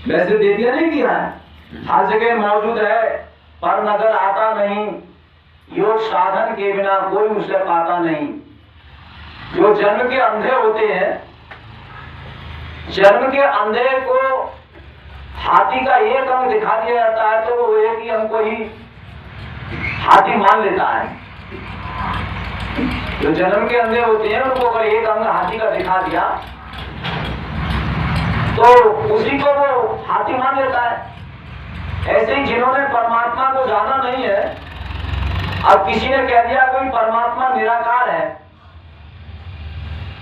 वैसे दे दिया नहीं किया है, हर जगह मौजूद है पर नजर आता नहीं। योग साधन के बिना कोई उसे पाता नहीं। जो जन्म के अंधे होते हैं, जन्म के अंधे को हाथी का एक अंग दिखा दिया जाता है तो वो एक ही अंग को ही हाथी मान लेता है। जो जन्म के अंधे होते हैं उनको अगर एक अंग हाथी का दिखा दिया तो उसी को वो हाथी मान लेता है। ऐसे ही जिन्होंने परमात्मा को जाना नहीं है, अब किसी ने कह दिया कोई परमात्मा निराकार है,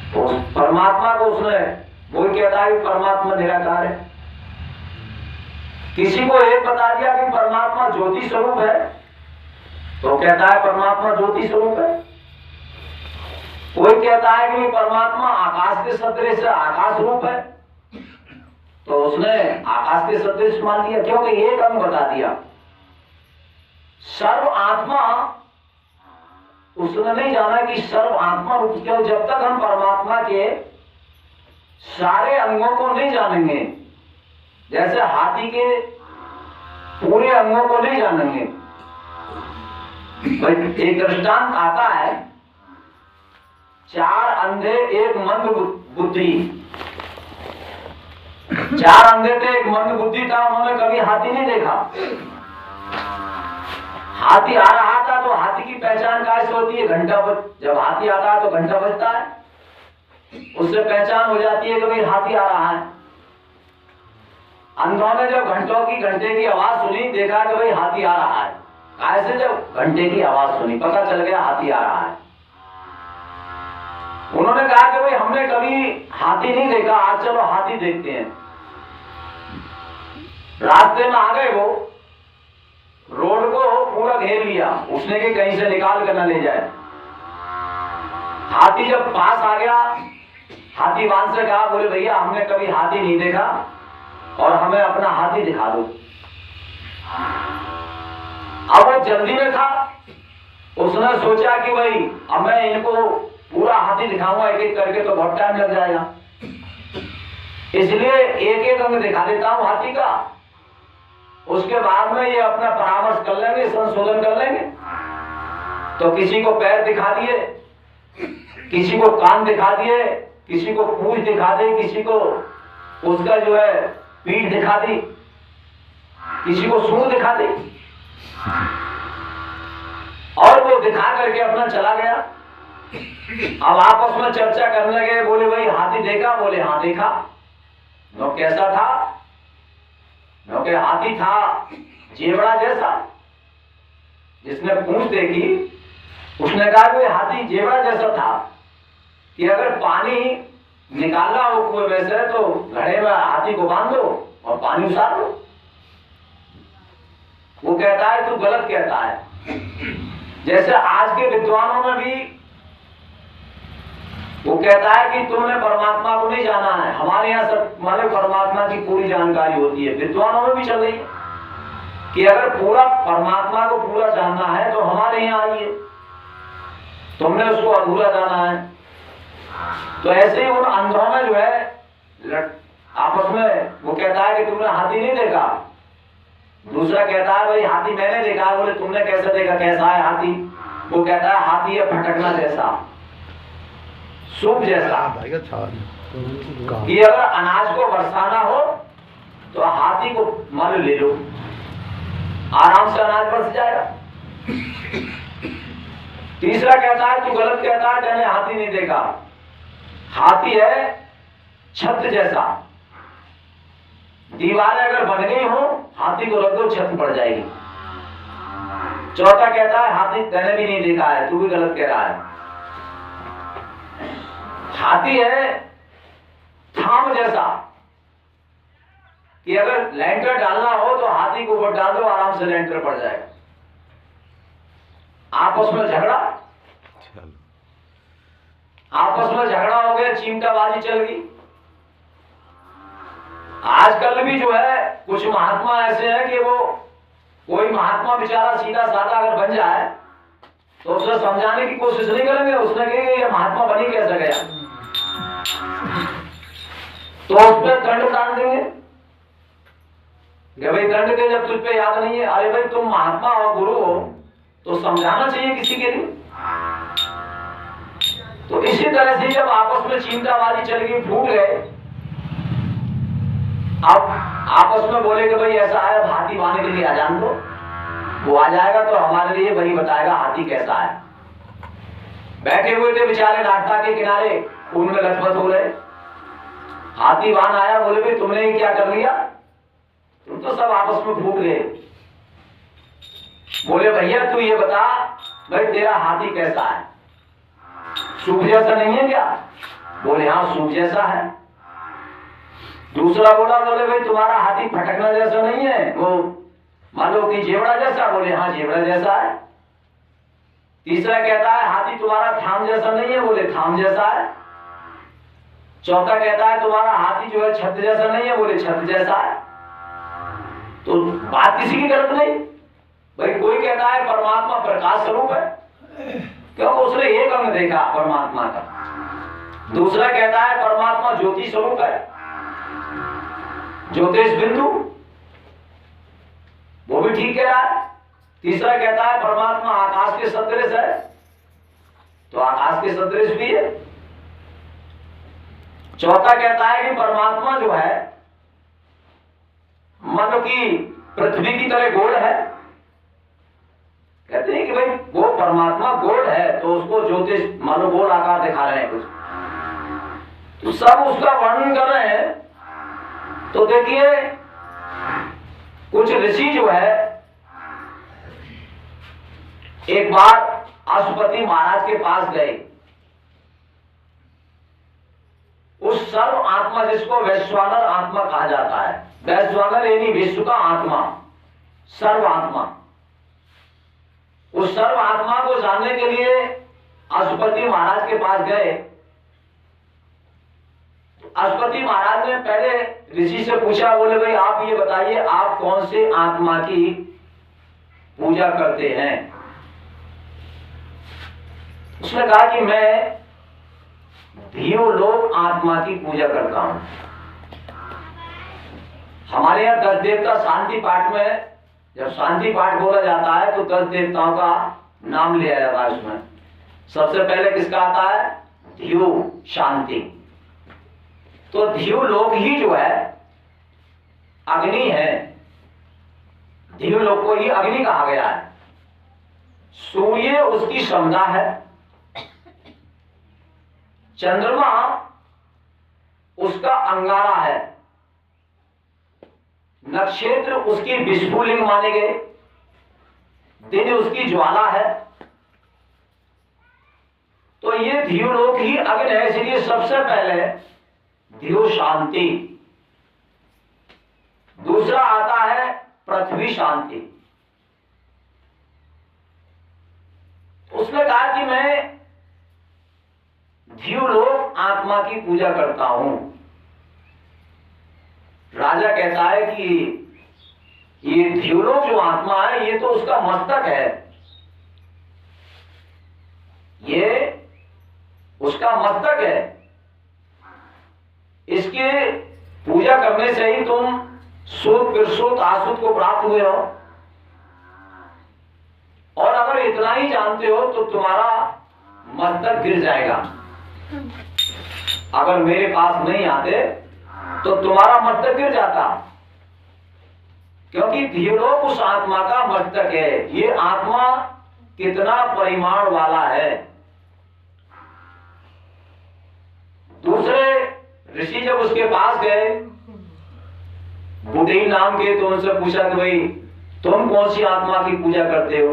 तो परमात्मा को उसने वही कहता है कि परमात्मा निराकार है। किसी को एक बता दिया कि परमात्मा ज्योति स्वरूप है, तो कहता है परमात्मा ज्योति स्वरूप है। कोई कहता है कि परमात्मा आकाश के सदृश आकाश रूप है, तो उसने आकाश के सदृश मान लिया, क्योंकि एक अंग बता दिया। सर्व आत्मा उसने नहीं जाना कि सर्व आत्मा रूप, क्यों? जब तक हम परमात्मा के सारे अंगों को नहीं जानेंगे, जैसे हाथी के पूरे अंगों को नहीं जानेंगे। एक दृष्टांत आता है, चार अंधे एक मंद बुद्धि। चार अंधे थे, एक मंद बुद्धि था, उन्होंने कभी हाथी नहीं देखा। हाथी आ रहा था तो हाथी की पहचान कैसे होती है? घंटा जब हाथी आता है तो घंटा बजता है, उससे पहचान हो जाती है कि भाई हाथी आ रहा है। अंधों ने जब घंटे की आवाज सुनी, देखा कि भाई हाथी आ रहा है। कैसे? जब घंटे की आवाज सुनी पता चल गया हाथी आ रहा है। उन्होंने कहा कि भाई हमने कभी हाथी नहीं देखा, आज चलो हाथी देखते हैं। रास्ते में आ गए, वो रोड को पूरा घेर लिया उसने कि कहीं से निकाल कर न ले जाए। हाथी जब पास आ गया, हाथीवान से कहा, बोले भैया हमने कभी हाथी नहीं देखा और हमें अपना हाथी दिखा दो। अब वो जल्दी में था, उसने सोचा कि भाई अब मैं इनको पूरा हाथी दिखाऊंगा एक एक करके तो बहुत टाइम लग जाएगा, इसलिए एक एक अंग दिखा देता हूं हाथी का। उसके बाद में ये अपना परामर्श कर लेंगे, संशोधन कर लेंगे। तो किसी को पैर दिखा दिए, किसी को कान दिखा दिए, किसी को पूंछ दिखा दी, किसी को उसका जो है पीठ दिखा दी, किसी को सूंड दिखा दी, और वो दिखा करके अपना चला गया। अब आपस में चर्चा करने लगे, बोले भाई हाथी देखा? बोले हाँ देखा। नो कैसा था? नो के हाथी था जेवड़ा जैसा। जिसने पूंछ देखी उसने कहा कि हाथी जेवड़ा जैसा था कि अगर पानी निकालना हो कुएं में से तो घड़े में हाथी को बांध दो और पानी उतार दो। वो कहता है तू गलत कहता है। जैसे आज के विद्वानों में भी वो कहता है कि तुमने परमात्मा को नहीं जाना है। हमारे यहाँ सब हमारे परमात्मा की पूरी जानकारी होती है, विद्वानों में भी चल रही है कि अगर पूरा परमात्मा को पूरा जानना है तो हमारे यहाँ आइए, तुमने उसको अधूरा जाना है। तो ऐसे ही उन अंधों में जो है आपस में वो कहता है कि तुमने हाथी नहीं देखा, दूसरा कहता है भाई हाथी मैंने देखा। बोले तुमने कैसे देखा, कैसा है हाथी? वो कहता है हाथी है फटकना जैसा, सूप जैसा। कि अगर अनाज को बरसाना हो तो हाथी को मल ले लो, आराम से अनाज बरस जाएगा। तीसरा कहता है तू गलत कहता है, मैंने हाथी नहीं देखा। हाथी है छत जैसा, दीवारें अगर बन गई हो हाथी को रख दो छत पड़ जाएगी। चौथा कहता है हाथी मैंने भी नहीं देखा है, तू भी गलत कह रहा है। हाथी है थाम जैसा कि अगर लेंटर डालना हो तो हाथी को ऊपर डाल दो, आराम से लेंटर पड़ जाएगा। आपस में झगड़ा, आपस में झगड़ा हो गया, चिमटाबाजी चल गई। आजकल भी जो है कुछ महात्मा ऐसे हैं कि वो कोई महात्मा बेचारा सीधा साधा अगर बन जाए तो उसे समझाने की कोशिश नहीं करेंगे। उसने कहेंगे ये महात्मा बनी कैसे गया, तो उस पर दंड डाल देंगे। कि भाई दंड दे जब तुझ पे याद नहीं है। अरे भाई तुम महात्मा हो, गुरु हो, तो समझाना चाहिए किसी के लिए। तो इसी तरह से जब आपस में चिंताबाजी चल गई, फूट गए, अब आपस में बोले कि भाई ऐसा है, हाथी बांधने के लिए आ जान दो, वो आ जाएगा तो हमारे लिए वही बताएगा हाथी कैसा है। बैठे हुए थे बेचारे रास्ता के किनारे, खून में लथपथ हो रहे। हाथी बांध आया, बोले भाई तुमने ही क्या कर लिया, तुम तो सब आपस में फूट गए। बोले भैया तू ये बता, भाई तेरा हाथी कैसा है, सूप जैसा नहीं है क्या? बोले हाँ सूप जैसा है। दूसरा बोला, बोले भाई तुम्हारा हाथी फटकना जैसा नहीं है, वो मान लो कि जेवड़ा जैसा? बोले हाँ जेवड़ा जैसा है। तीसरा कहता है हाथी तुम्हारा थाम जैसा नहीं है, बोले थाम जैसा है। चौथा कहता है तुम्हारा हाथी जो है छत जैसा नहीं है, बोले छत जैसा है। तो बात किसी की गलत नहीं। भाई कोई कहता है परमात्मा प्रकाश स्वरूप है, क्योंकि उसने एक अंग देखा परमात्मा का। दूसरा कहता है परमात्मा ज्योति स्वरूप है, ज्योतिष बिंदु, वो भी ठीक कह रहा है। तीसरा कहता है परमात्मा आकाश के सदृश है, तो आकाश के सदृश भी है। चौथा कहता है कि परमात्मा जो है मानो कि पृथ्वी की तरह गोल है। कहते हैं कि भाई वो परमात्मा गोल है, तो उसको ज्योतिष मानो गोल आकार दिखा रहे हैं कुछ, तो सब उसका वर्णन कर रहे हैं। तो देखिए कुछ ऋषि जो है एक बार अशुपति महाराज के पास गए। उस सर्व आत्मा जिसको वैश्वानर आत्मा कहा जाता है, वैश्वानर यानी विश्व का आत्मा, सर्व आत्मा, उस सर्व आत्मा को जानने के लिए अशुपति महाराज के पास गए। अशुपति महाराज ने पहले ऋषि से पूछा, बोले भाई आप ये बताइए आप कौन से आत्मा की पूजा करते हैं? उसने कहा कि मैं धियोलोक आत्मा की पूजा करता हूं। हमारे यहाँ 10 देवता शांति पाठ में, जब शांति पाठ बोला जाता है तो 10 देवताओं का नाम लिया जाता है। उसमें सबसे पहले किसका आता है? धियो, शांति। तो धियोलोक ही जो है अग्नि है, धियोलोक को ही अग्नि कहा गया है। सूर्य उसकी समधा है, चंद्रमा उसका अंगारा है, नक्षत्र उसकी विस्फुलिंग माने गए, दिन उसकी ज्वाला है। तो ये धियोलोक ही अग्नि है, इसलिए सबसे पहले धियो शांति। दूसरा आता है पृथ्वी शांति। उसने कहा कि मैं धियोलोक आत्मा की पूजा करता हूं। राजा कहता है कि ये धियोलोक जो आत्मा है ये तो उसका मस्तक है, ये उसका मस्तक है, इसके पूजा करने से ही तुम सूत पिरसूत आसुत को प्राप्त हुए हो। और अगर इतना ही जानते हो तो तुम्हारा मस्तक गिर जाएगा। अगर मेरे पास नहीं आते तो तुम्हारा मस्तक गिर जाता, क्योंकि धियोलोक उस आत्मा का मस्तक है। ये आत्मा कितना परिमाण वाला है। दूसरे ऋषि जब उसके पास गए, बुढ़ी नाम के, तो उनसे पूछा कि भाई तुम कौन सी आत्मा की पूजा करते हो?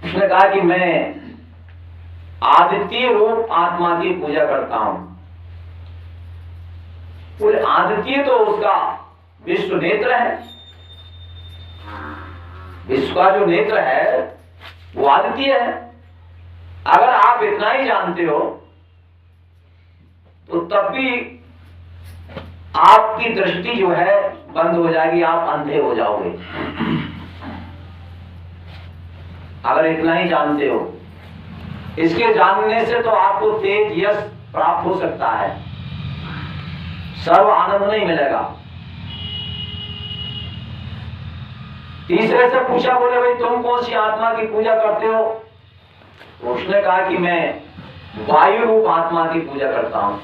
उसने कहा कि मैं आदित्य रूप आत्मा की पूजा करता हूं। बोले आदित्य तो उसका विश्व नेत्र है, विश्व का जो नेत्र है वो आदित्य है। अगर आप इतना ही जानते हो तो तब भी आपकी दृष्टि जो है बंद हो जाएगी, आप अंधे हो जाओगे। अगर इतना ही जानते हो, इसके जानने से तो आपको तेज यश प्राप्त हो सकता है, सर्व आनंद नहीं मिलेगा। तीसरे से पूछा, बोले भाई तुम कौन सी आत्मा की पूजा करते हो? तो उसने कहा कि मैं वायु रूप आत्मा की पूजा करता हूं।